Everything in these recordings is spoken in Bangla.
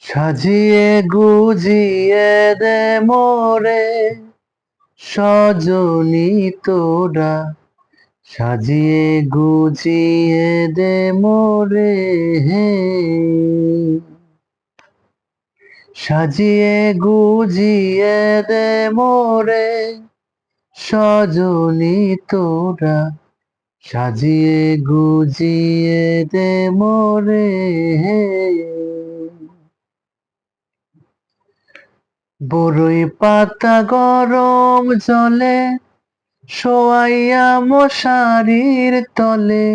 সাজিয়ে গুজিয়ে দে মোরে সজনী তোরা, সাজিয়ে গুজিয়ে দে মোরে হে। সাজিয়ে গুজিয়ে দে মোরে সজনী তোরা, সাজিয়ে গুজিয়ে দে মোরে হে। বরই পাতা গরম জলে শোয়াইয়া মশারির তলে,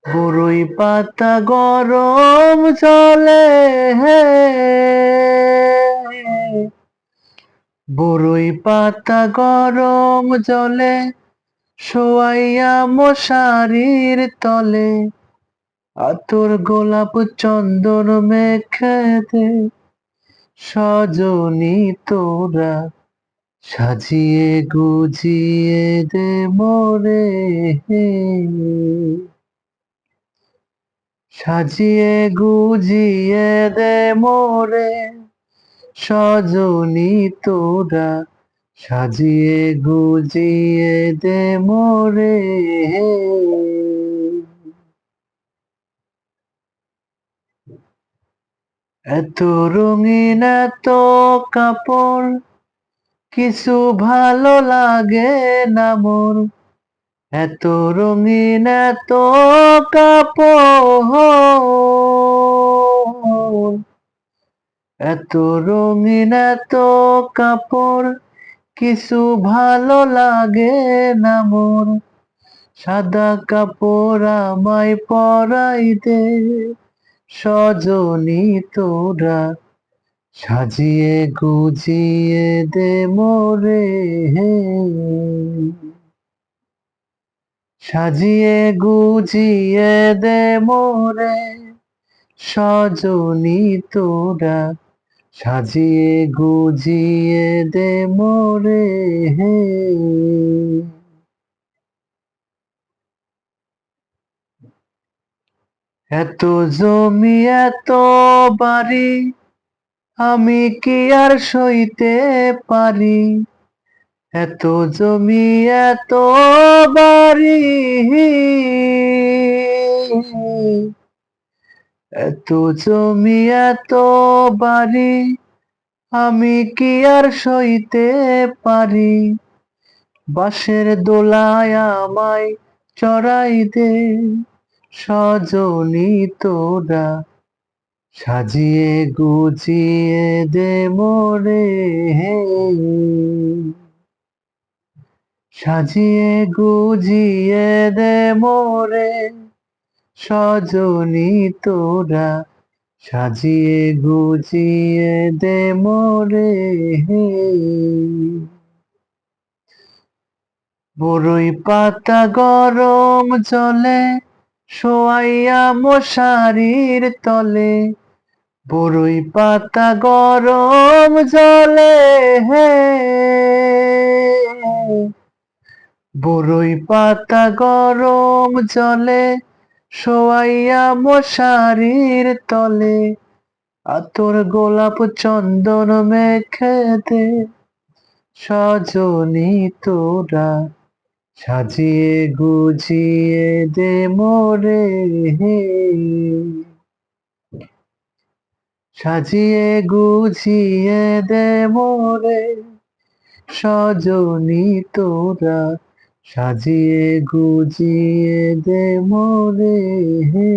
বরই পাতা গরম জলে হে। বরই পাতা গরম জলে শোয়াইয়া মশারির তলে, আতর গোলাপ চন্দন মেখে দে সজনী তোরা, সাজিয়ে গুজিয়ে দে মোরে হে। সাজিয়ে গুজিয়ে দে মোরে সজনী তোরা, সাজিয়ে গুজিয়ে দে মোরে হে। এত রঙিন এত কাপড় কিছু ভালো লাগে না মোর, এত রঙিন এত কাপড়, এত রঙিন এত কাপড় কিছু ভালো লাগে না মোর। সাদা কাপড় আমায় পরাই দে সজনী তোরা, সাজিয়ে গুজিয়ে দে মোরে হে। সাজিয়ে গুজিয়ে দে মোরে সজনী তোরা, সাজিয়ে গুজিয়ে দে মোরে হে। এত জমি এত বাড়ি আমি কি আর সইতে পারি, এত জমি এত বাড়ি, এত জমি এত বাড়ি আমি কি আর সইতে পারি। বাঁশের দোলায় আমায় চড়াই দে সজনী তোরা, সাজিয়ে গুজিয়ে দে মোরে হে। সাজিয়ে গুজিয়ে দে মোরে সজনী তোরা, সাজিয়ে গুজিয়ে দে মোরে হে। বরই পাতা গরম জলে শোয়াইয়া মশারির তলে, বরই পাতা গরম জলে হে। বরই পাতা গরম জলে শোয়াইয়া মশারির তলে, আতর গোলাপ চন্দন মেখে দে সজনী তোরা, সাজিয়ে গুজিয়ে দে মোরে হে। সাজিয়ে গুজিয়ে দে মোরে সজনী তোরা, সাজিয়ে গুজিয়ে দে মোরে হে।